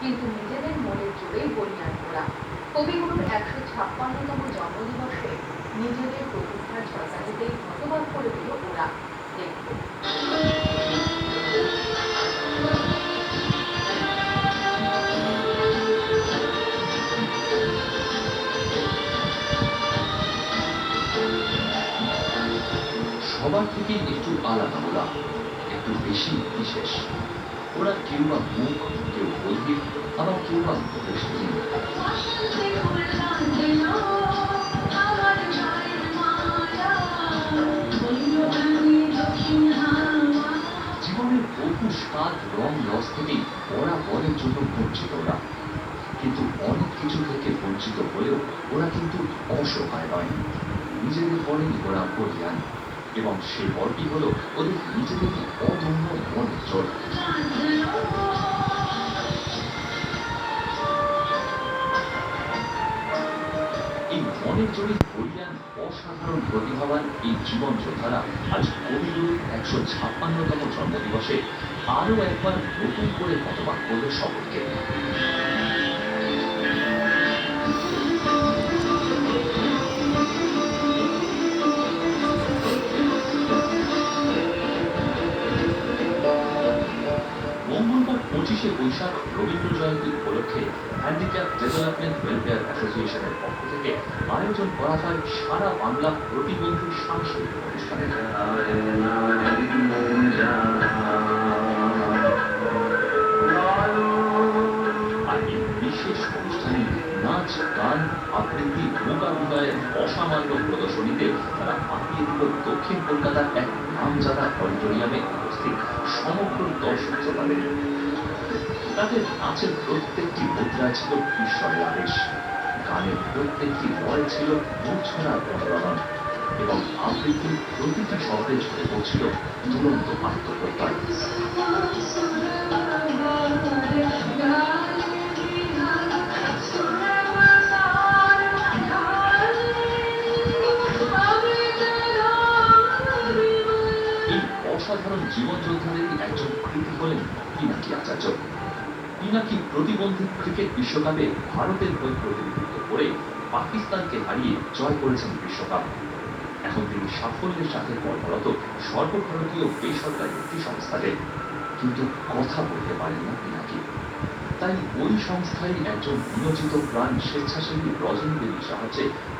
কিন্তু নিজেদের মনের জোরেই বলিয়ান ওরা। কবিগুরুর ১৫৬তম জন্মদিবসে নিজেদের প্রতিভার ঝলকানিতেই হতবাক করে দিল ওরা। দেখুন। সবার থেকে একটু আলাদা ওরা, একটু বেশি বিশেষ। ওরা কেউ বা মুখ, কেউ বধির, আবার কেউ বা দৃষ্টিহীন। জীবনের বহু স্বাদ রং রস থেকেই ওরা বলের জন্য বঞ্চিত ওরা। কিন্তু অনেক কিছু থেকে বঞ্চিত হলেও ওরা কিন্তু অসহায় নয়। নিজেদের বলেই ওরা বলিয়ান, এবং সে বলটি হলো ওদের নিজেদেরই অদম্য মনের জোর। এই মনের জোরে বলিয়ান অসাধারণ প্রতিভাবান এই জীবন যোদ্ধারা আজ কবিগুরুর ১৫৬তম জন্মদিবসে আরো একবার নতুন করে হতবাক করল সকলকে। মঙ্গলবার ২৫শে বৈশাখ রবীন্দ্র জয়ন্তী উপলক্ষে হ্যান্ডিক্যাপ ডেভেলপমেন্ট ওয়েলফেয়ার অ্যাসোসিয়েশনের পক্ষ থেকে আয়োজন করা হয় সারা বাংলা প্রতিবন্ধী সাংস্কৃতিক অনুষ্ঠানের। আর এই বিশেষ অনুষ্ঠানে নাচ, গান, আবৃত্তি, মোকাবিলায়ের অসামান্য প্রদর্শনীতে তারা মাতিয়ে দিল দক্ষিণ কলকাতার এক নামজাদা অডিটোরিয়ামে উপস্থিত সমগ্র দর্শক শ্রোতাদের। তাদের নাচের প্রত্যেকটি মুদ্রায় ছিল ঈশ্বরের আদেশ, গানের প্রত্যেকটি লয় ছিল মূর্ছনার অনুরণন, এবং আবৃত্তির প্রতিটি শব্দে ঝরে পড়ছিল দুরন্ত আত্মপ্রত্যয়। অসাধারণ জীবন যোদ্ধাদেরই একজন কৃতী হলেন পিনাকি আচার্য। পিনাকি প্রতিবন্ধী ক্রিকেট বিশ্বকাপে ভারতের হয়ে প্রতিনিধিত্ব করে পাকিস্তানকে হারিয়ে জয় করেছেন বিশ্বকাপ। এখন তিনি সাফল্যের সাথে কর্মরত সর্বভারতীয় বেসরকারি একটি সংস্থাতে, কিন্তু কথা বলতে পারেন না পিনাকি। তাই ওই সংস্থায় একজন নিয়োজিত প্রাণ স্বেচ্ছাসেবী রজনী দেবীর সাহায্যে